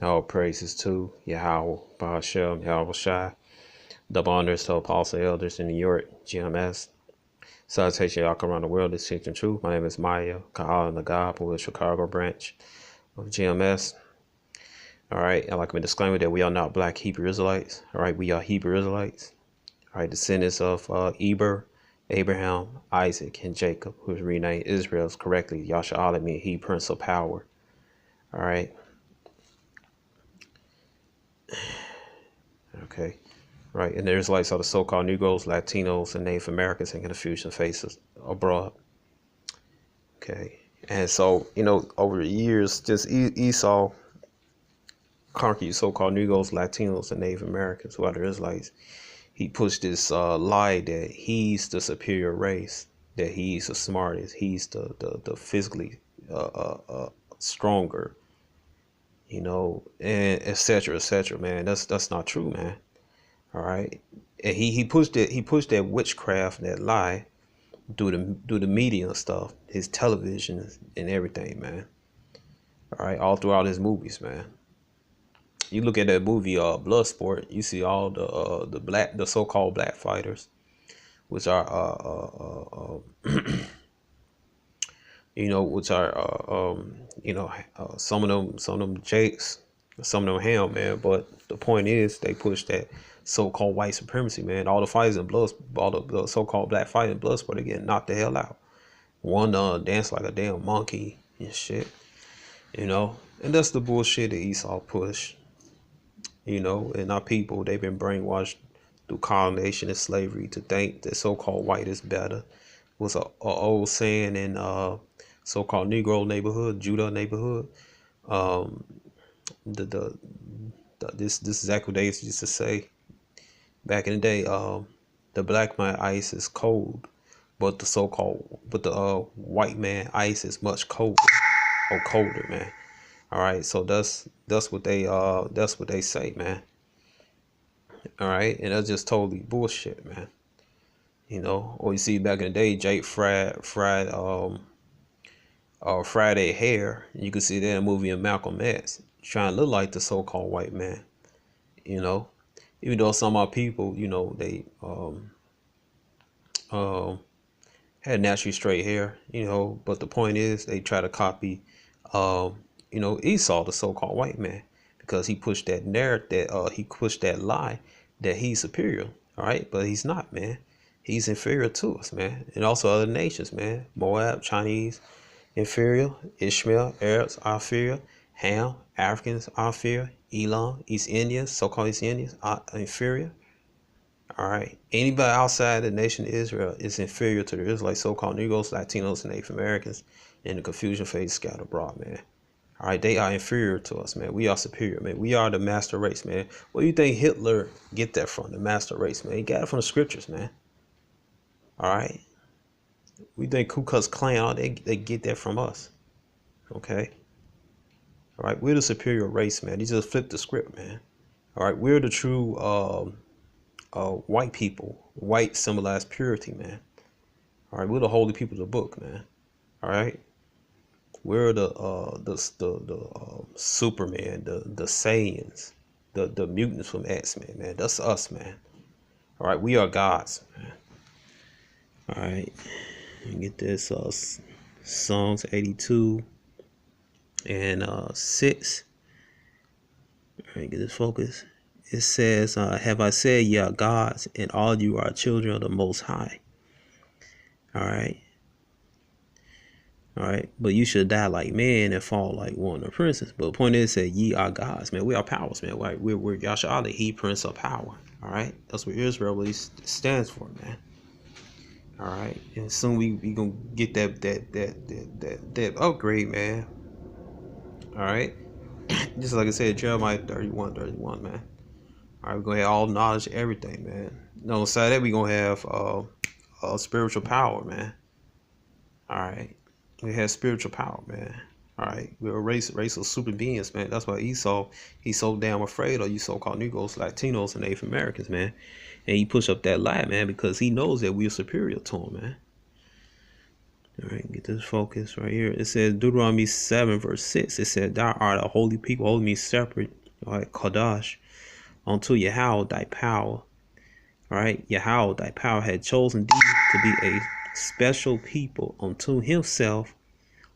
All praises to Yahweh, Bahashem, Yahweh Shai. Double honors to Apostle Elders in New York, GMS. Salutation, y'all come around the world. This is Teaching Truth. My name is Maya Kahal Nagab with the Chicago branch of GMS. All right, I'd like to disclaimer that we are not black Hebrew Israelites. All right, we are Hebrew Israelites. All right, descendants of Eber, Abraham, Isaac, and Jacob, who was renamed Israel correctly. Yasha'Allah mean he, Prince of Power. All right. Okay. Right. And the Israelites are the so-called Negros, Latinos, and Native Americans and confusion faces abroad. Okay. And so, over the years, just Esau conquered so-called Negros, Latinos, and Native Americans, who are the Israelites. He pushed this lie that he's the superior race, that he's the smartest, he's the physically stronger, and et cetera, man. That's not true, man. All right. And he pushed it. He pushed that witchcraft, that lie, through the media and stuff, his television and everything, man. All right, all throughout his movies, man. You look at that movie, Bloodsport. You see all the so-called black fighters, which are some of them Jakes, some of them Ham, man. But the point is, they push that so-called white supremacy, man. All the fighters in blood, all the so-called black fighters in Bloodsport, they get knocked the hell out. One danced like a damn monkey and shit, and that's the bullshit that Esau pushed, and our people, they've been brainwashed through colonization and slavery to think that so-called white is better. It was a old saying in so-called Negro neighborhood, Judah neighborhood. This is exactly what they used to say back in the day. The black man ice is cold, but the white man ice is much colder or colder, man. All right, so that's what they say, man. All right, and that's just totally bullshit, man. Or you see back in the day, Jake fried Friday hair. You can see that in a movie of Malcolm X, trying to look like the so-called white man. Even though some of our people, they had naturally straight hair, but the point is they try to copy, Esau, the so-called white man, because he pushed that narrative, he pushed that lie that he's superior. All right, but he's not, man. He's inferior to us, man, and also other nations, man. Moab, Chinese, inferior. Ishmael, Arabs, are inferior. Ham, Africans, are inferior. Elam, East Indians, so-called East Indians, are inferior. All right. Anybody outside the nation of Israel is inferior to the Israelites, so-called Negros, Latinos, and Native Americans, and the confusion phase scattered abroad, man. All right, they are inferior to us, man. We are superior, man. We are the master race, man. Where do you think Hitler get that from? The master race, man. He got it from the scriptures, man. All right. We think Ku Klux Klan, they get that from us. Okay. All right, we're the superior race, man. He just flipped the script, man. All right, we're the true white people. White symbolize purity, man. All right, we're the holy people of the book, man. All right, we're the Superman, the Saiyans, the mutants from X-Men, man. That's us, man. All right, we are gods, man. All right, get this Psalms 82 and 6. All right, get this focus. It says, have I said ye are gods, and all you are children of the Most High? All right. All right. But you should die like men and fall like one of the princes. But the point is that ye are gods, man. We are powers, man. Right? We're Yasha'Allah, he Prince of Power. All right. That's what Israel really stands for, man. All right. And soon we gonna get that upgrade, man. All right. Just like I said, Jeremiah 31, man. All right, we're gonna have all knowledge, everything, man. No, aside that, we're gonna have spiritual power, man. All right, we have spiritual power, man. All right, we're a race of super beings, man. That's why he's so damn afraid of you so-called Negros, Latinos, and Native Americans, man. And he push up that lie, man, because he knows that we're superior to him, man. All right, get this focus right here. It says Deuteronomy 7 verse 6. It said, "Thou art a holy people, holy means separate." All right, Kodash, unto Yahweh thy power. All right, Yahweh thy power had chosen thee to be a special people unto himself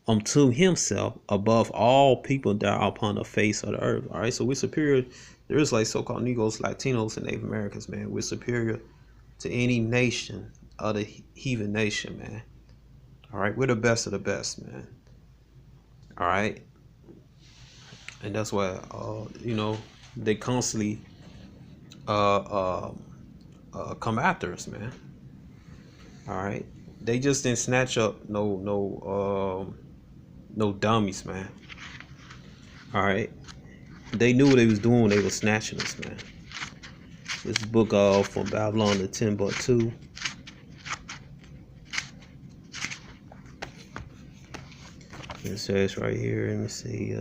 above all people that are upon the face of the earth. All right, so we're superior. There is like so-called Negros, Latinos, and Native Americans, man. We're superior to any nation, other heathen nation, man. All right, we're the best of the best, man. All right, and that's why, they constantly uh, uh, come after us, man. All right, they just didn't snatch up no dummies, man. All right, they knew what they was doing when they was snatching us, man. This book from Babylon to Timbuktu. It says right here, let me see,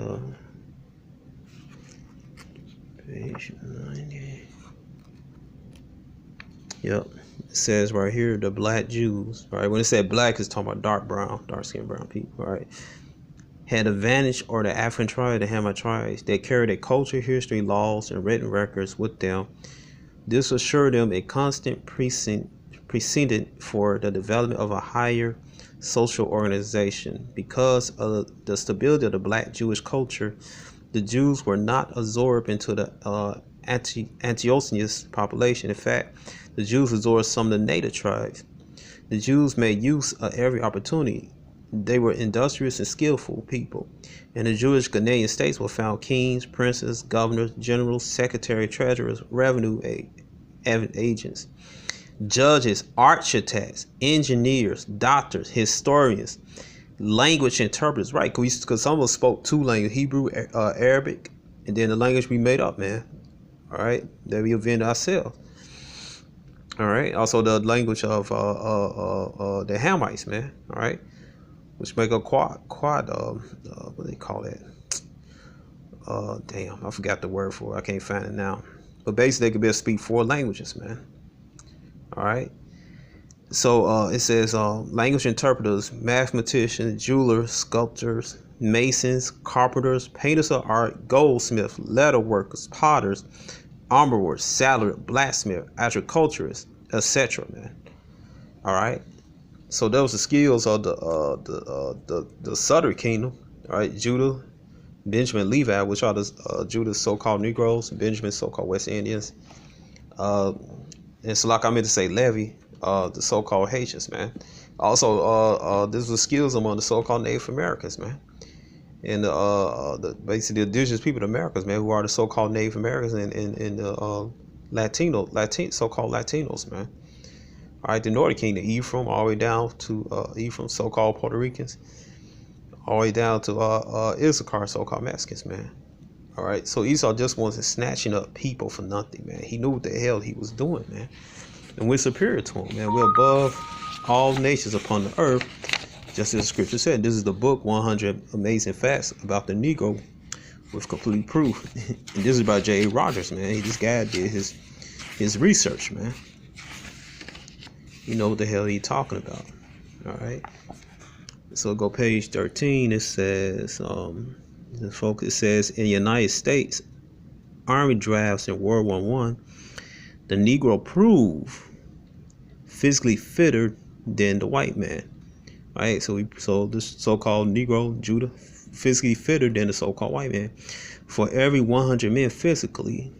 page 90. Yep. It says right here, the black Jews, right? When it said black, it's talking about dark skinned brown people, right? Had advantage or the African tribe, the Hamite tribes. They carried a culture, history, laws, and written records with them. This assured them a constant precedent for the development of a higher social organization. Because of the stability of the black Jewish culture, the Jews were not absorbed into the Antiochus population. In fact, the Jews absorbed some of the native tribes. The Jews made use of every opportunity. They were industrious and skillful people. In the Jewish Ghanaian states were found kings, princes, governors, generals, secretary, treasurers, revenue agents, judges, architects, engineers, doctors, historians, language interpreters, right? Because some of us spoke two languages, Hebrew, Arabic, and then the language we made up, man. All right, that we invented ourselves. All right, also the language of the Hamites, man. All right, which make a quad. What do they call that? Damn, I forgot the word for it. I can't find it now. But basically, they could be able to speak 4 languages, man. All right. So it says language interpreters, mathematicians, jewelers, sculptors, masons, carpenters, painters of art, goldsmiths, leather workers, potters, armorers, sailors, blacksmith, agriculturists, etc. Man. All right. So those are the skills of the southern kingdom. All right, Judah, Benjamin, Levi, which are the Judah's so-called Negroes, Benjamin's so-called West Indians, and so like I meant to say Levi, the so-called Haitians, man. Also, this was skills among the so-called Native Americans, man, and basically the indigenous people of the Americas, man, who are the so-called Native Americans and the so-called Latinos, man. All right, the Northern Kingdom, Ephraim, all the way down to Ephraim, so-called Puerto Ricans, all the way down to Issachar, so-called Mexicans, man. All right, so Esau just wasn't snatching up people for nothing, man. He knew what the hell he was doing, man. And we're superior to him, man. We're above all nations upon the earth, just as the scripture said. This is the book, 100 Amazing Facts about the Negro with complete proof. And this is by J.A. Rogers, man. This guy did his research, man. You know what the hell he's talking about. All right. So go page 13. It says, the focus says, in the United States Army drafts in World War I, the Negro proved physically fitter than the white man. All right. So this so-called Negro, Judah, physically fitter than the so-called white man. For every 100 men physically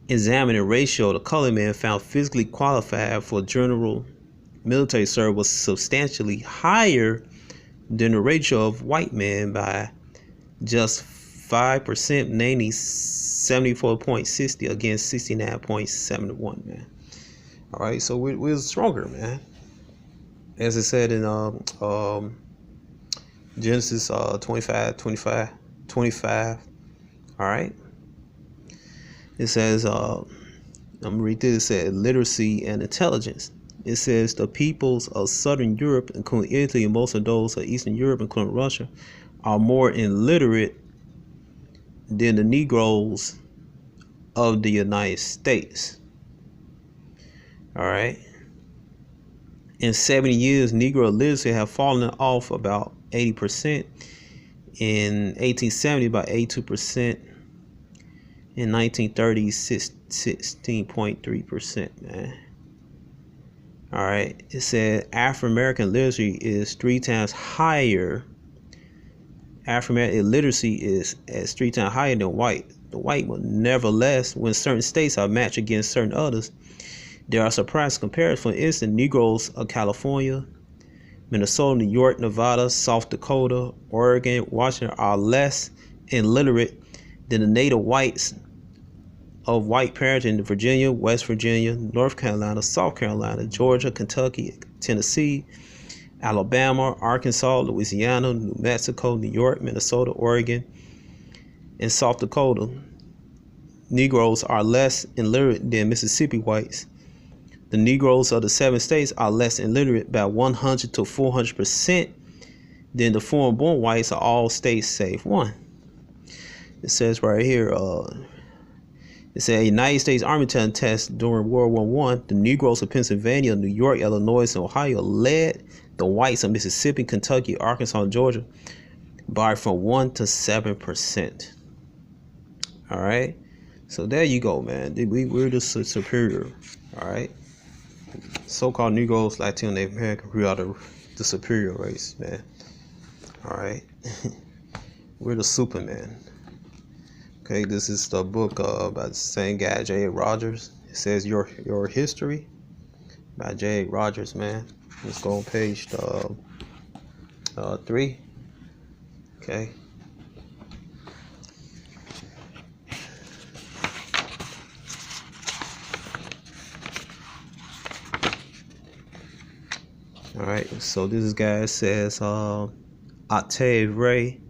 examining ratio, the colored man found physically qualified for general military service was substantially higher than the ratio of white men by just 5%, namely 74.60 against 69.71, man. All right, so we're stronger, man. As it said in Genesis 25. All right. It says, I'm going to read this. It says, literacy and intelligence. It says, the peoples of Southern Europe, including Italy, and most of those of Eastern Europe, including Russia, are more illiterate than the Negroes of the United States. All right. In 70 years, Negro literacy have fallen off about 80%. In 1870, about 82%. In 1930, 16.3%, man. All right. It said African American literacy is 3 times higher. African American illiteracy is 3 times higher than white. The white one, nevertheless, when certain states are matched against certain others, there are surprising comparisons. For instance, Negroes of California, Minnesota, New York, Nevada, South Dakota, Oregon, Washington are less illiterate than the native whites of white parents in Virginia, West Virginia, North Carolina, South Carolina, Georgia, Kentucky, Tennessee, Alabama, Arkansas, Louisiana, New Mexico, New York, Minnesota, Oregon, and South Dakota. Negroes are less illiterate than Mississippi whites. The Negroes of the 7 states are less illiterate by 100 to 400% than the foreign-born whites of all states save one. It says right here, it's a United States Army talent test during World War I. The Negroes of Pennsylvania, New York, Illinois, and Ohio led the whites of Mississippi, Kentucky, Arkansas, and Georgia by from 1 to 7%. All right. So there you go, man. We're the superior. All right. So-called Negroes, Latino, Native American, we are the superior race, man. All right. We're the Superman. Okay, this is the book by the same guy, J.A. Rogers. It says Your History by J.A. Rogers, man. Let's go on page 3. Okay. All right, so this guy says Octave Ray.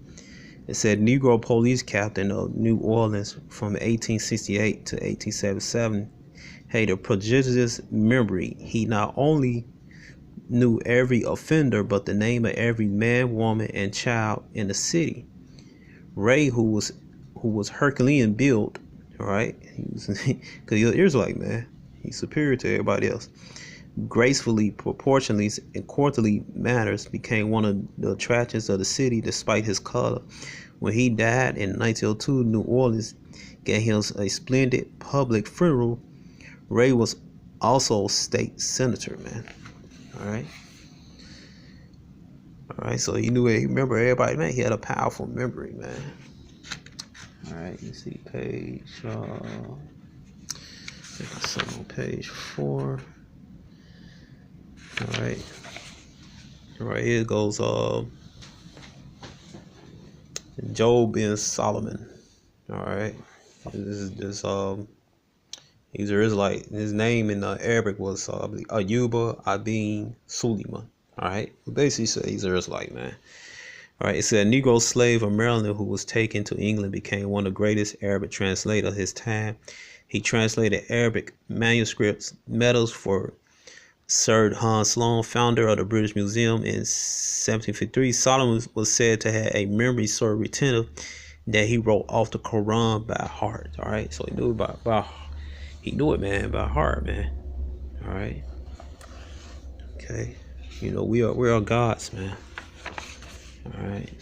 It said Negro police captain of New Orleans from 1868 to 1877 had a prodigious memory. He not only knew every offender, but the name of every man, woman, and child in the city. Ray, who was Herculean build, all right, he was because he's an Israelite, man. He's superior to everybody else. Gracefully, proportionally, and courtly manners became one of the attractions of the city despite his color. When he died in 1902, New Orleans gave him a splendid public funeral. Ray was also state senator, man. All right, so he knew it. He remembered everybody, man. He had a powerful memory, man. All right, you see page, I think I saw on page 4. All right, here goes Job and Solomon. All right, this he's an Israelite. His name in Arabic was Ayuba Abin Suleiman. All right, basically said he's an Israelite, man. All right, it said a Negro slave of Maryland who was taken to England became one of the greatest Arabic translators of his time. He translated Arabic manuscripts, medals for Sir Hans Sloane, founder of the British Museum in 1753. Solomon was said to have a memory so retentive that he wrote off the Quran by heart. All right, so he knew he knew it, man, by heart, man. All right, okay, you know we're gods, man. All right,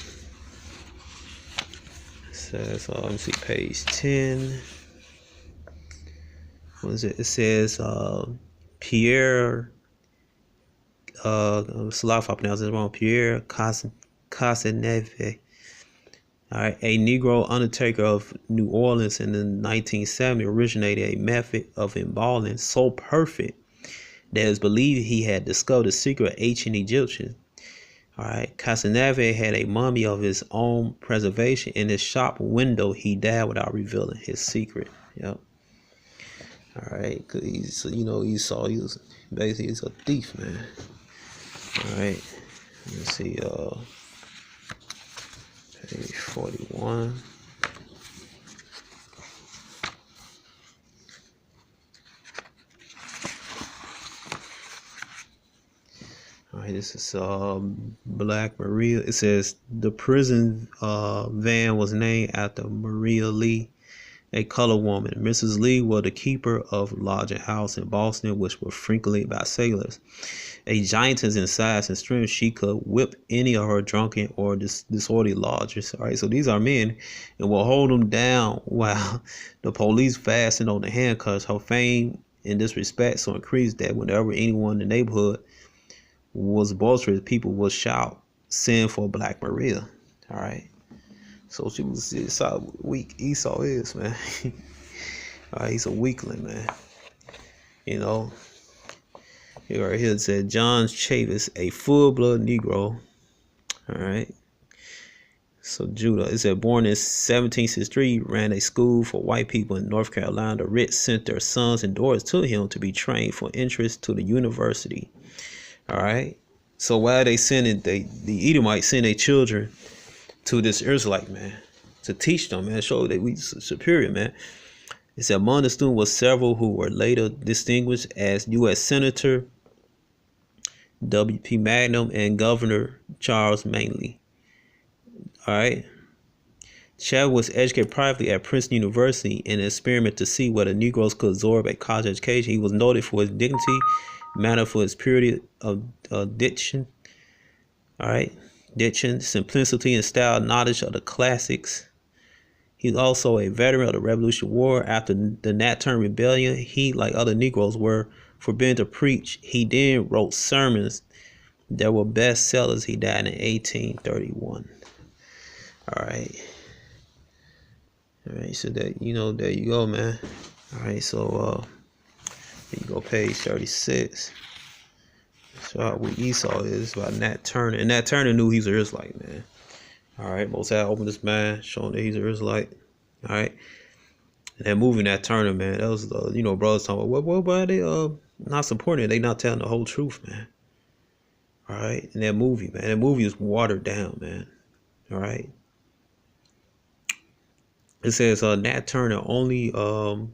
it says let me see page 10. What is it? It says Pierre. Sorry if I pronounce it wrong. Pierre Caseneve. All right, a Negro undertaker of New Orleans in the 1970s originated a method of embalming so perfect that it's believed he had discovered the secret of ancient Egyptians. All right, Caseneve had a mummy of his own preservation in his shop window. He died without revealing his secret. Yep. All right, cause he was basically he's a thief, man. All right, let's see, page 41. All right, this is Black Maria. It says the prison van was named after Maria Lee, a colored woman. Mrs. Lee was the keeper of lodging house in Boston, which was frequented by sailors. A giantess in size and strength, she could whip any of her drunken or disorderly lodgers. All right, so these are men, and will hold them down while the police fastened on the handcuffs. Her fame in this respect so increased that whenever anyone in the neighborhood was boisterous, people would shout, "Send for Black Maria." All right, so she was how weak Esau is, man. All right, he's a weakling, man. You know. Here right here it said John Chavis, a full-blood Negro. All right. So Judah, it said born in 1763, ran a school for white people in North Carolina. The rich sent their sons and daughters to him to be trained for entrance to the university. All right. So why they sending the Edomites send their children to this Israelite man to teach them, man, show that we superior, man. It said among the students was several who were later distinguished as U.S. Senator W.P. Magnum and Governor Charles Manley. All right. Chavis was educated privately at Princeton University in an experiment to see whether Negroes could absorb a college education. He was noted for his dignity, manner for his purity of diction. All right. Diction, simplicity, and style, knowledge of the classics. He's also a veteran of the Revolutionary War. After the Nat Turner Rebellion, he, like other Negroes, were forbidden to preach. He then wrote sermons that were bestsellers. He died in 1831. All right. All right, so that, there you go, man. All right, so here you go, page 36. So how weak Esau is about Nat Turner. And Nat Turner knew he was an Israelite, man. All right, Most High opened his mind, showing that he's an Israelite. All right. And that movie, Nat Turner, man, that was, brothers talking about, what why they not supporting it? They not telling the whole truth, man. All right. And that movie, man, that movie is watered down, man. All right. It says Nat Turner only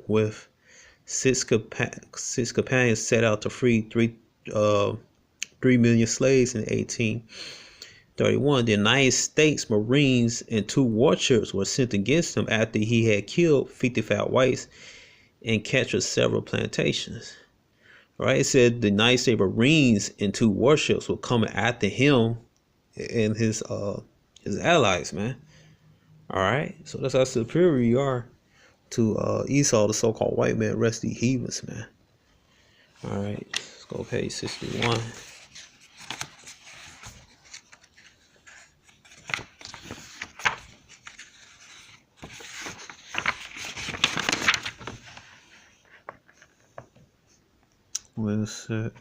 with six companions set out to free 3 million slaves in 1831. The United States Marines and 2 warships were sent against him after he had killed 55 whites and captured several plantations. Right? It said the United States Marines and 2 warships were coming after him and his allies, man. All right, so that's how superior you are to Esau, the so-called white man, rest of the heathens, man. All right, let's go page 61. Where's that?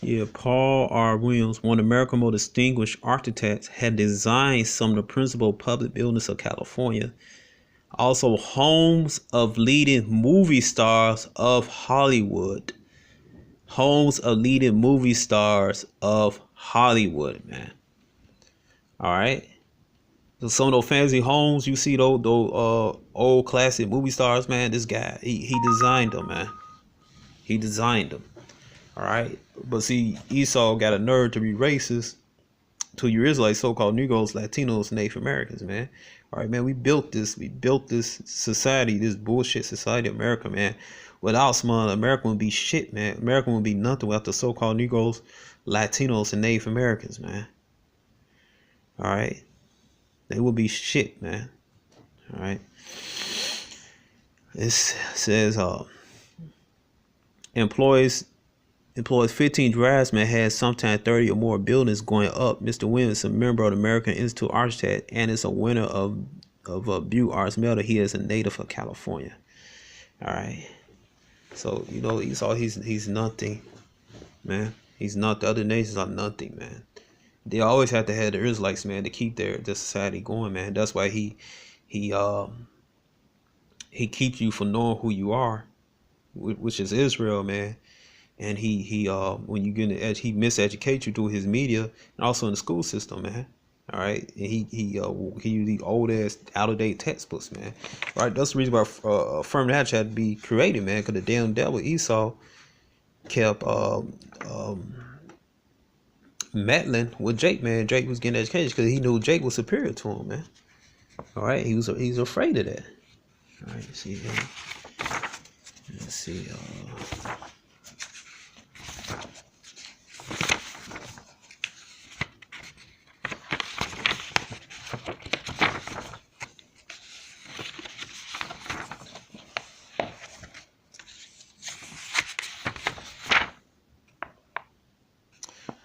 Yeah, Paul R. Williams, one of America's most distinguished architects, had designed some of the principal public buildings of California. Also, homes of leading movie stars of Hollywood. Homes of leading movie stars of Hollywood, man. All right. So some of those fancy homes, you see those old classic movie stars, man. This guy, he designed them, man. He designed them. All right, but see, Esau got a nerve to be racist to your Israelites, so-called Negros, Latinos, Native Americans, man. All right, man, we built this society, this bullshit society, America, man. Without small, America would be shit, man. America would be nothing without the so-called Negros, Latinos, and Native Americans, man. All right, they would be shit, man. All right, it says employs 15 draftsmen, had sometimes 30 or more buildings going up. Mr. Williams is a member of the American Institute of Architects and is a winner of Butte Arts Medal. He is a native of California. All right. So, Esau, he's nothing, man. He's not. The other nations are nothing, man. They always have to have the Israelites, man, to keep their society going, man. That's why he keeps you from knowing who you are, which is Israel, man. And he when you get he miseducates you through his media and also in the school system, man. All right, and he use these old ass out of date textbooks, man. All right, that's the reason why affirmative action had to be created, man. Because the damn devil Esau kept meddling with Jake, man. Jake was getting education because he knew Jake was superior to him, man. All right, he was afraid of that. All right, see here. Let's see.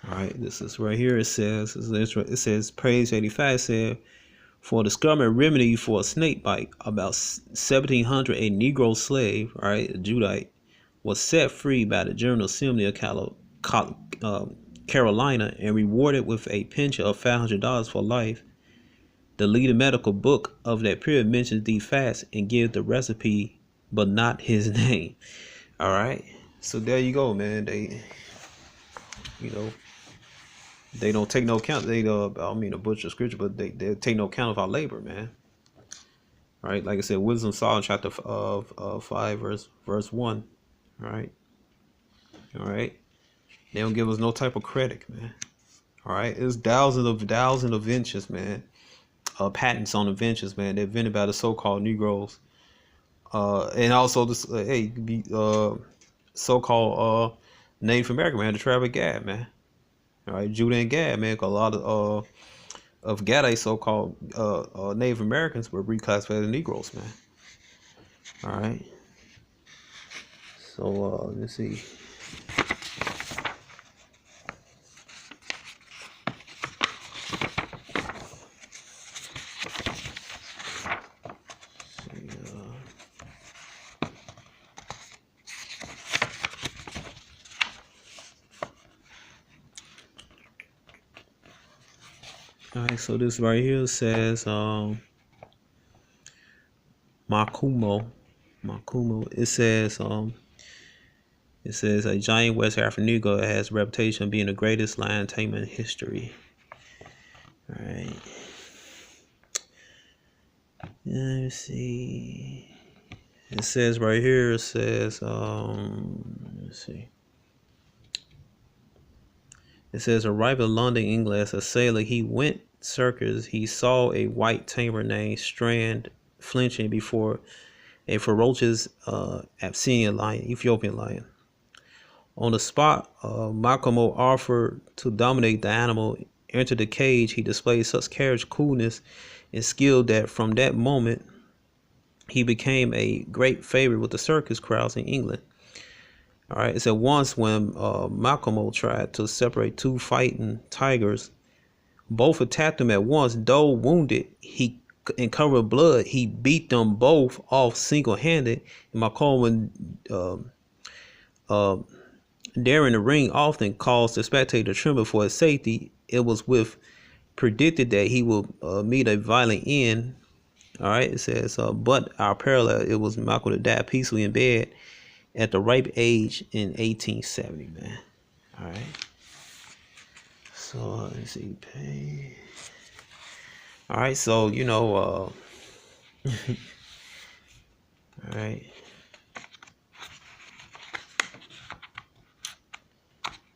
All right, this is right here. It says Praise 85 said, for the discovered remedy for a snake bite, about 1700, a Negro slave, all right, a Judite, was set free by the General Assembly of Carolina and rewarded with a pension of $500 for life. The leading medical book of that period mentions the fast and gives the recipe, but not his name. All right, so there you go, man. They, you know, they don't take no account. They, I don't mean to butcher scripture, but they take no account of our labor, man. All right, like I said, Wisdom Solomon chapter 5, verse 1. All right, all right. They don't give us no type of credit, man. All right, it's thousands of inventions, man. Patents on inventions, man. They're invented by the so-called Negroes, and also this, so-called Native American, man, the tribe of Gad, man. All right, Judah and Gad, man. A lot of Gad, so-called Native Americans were reclassified as Negroes, man. All right. So let's see. All right, so this right here says Makumo. It says a giant West African Negro has a reputation of being the greatest lion tamer in history. All right. Let's see. It says right here. It says let's see. It says, arrived in London, England as a sailor, he went circus. He saw a white tamer named Strand flinching before a ferocious Abyssinian lion, Ethiopian lion. On the spot, Makomo offered to dominate the animal. Entered the cage, he displayed such courage, coolness, and skill that from that moment he became a great favorite with the circus crowds in England. All right, it said once when Makomo tried to separate two fighting tigers, both attacked him at once. Though wounded, he and covered with blood, he beat them both off single-handed. And Makomo, daring the ring, often caused the spectator to tremble for his safety. It was with predicted that he would meet a violent end. All right, it says, but our parallel, it was Makomo to die peacefully in bed at the ripe age in 1870, man. All right. So let's see, pay. All right, so you know, all right.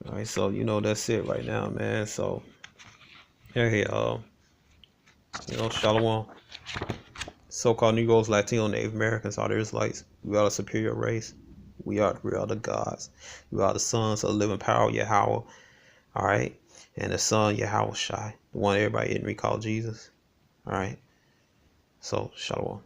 All right, so you know that's it right now, man. So hey, you know, Shalom. So-called Negroes, Latinos, Native Americans are the Israelites. We are a superior race. We are the gods. We are the sons of the living power, Yahweh. All right. And the son, Yahweh Shai, the one everybody didn't recall Jesus. All right. So, Shalom.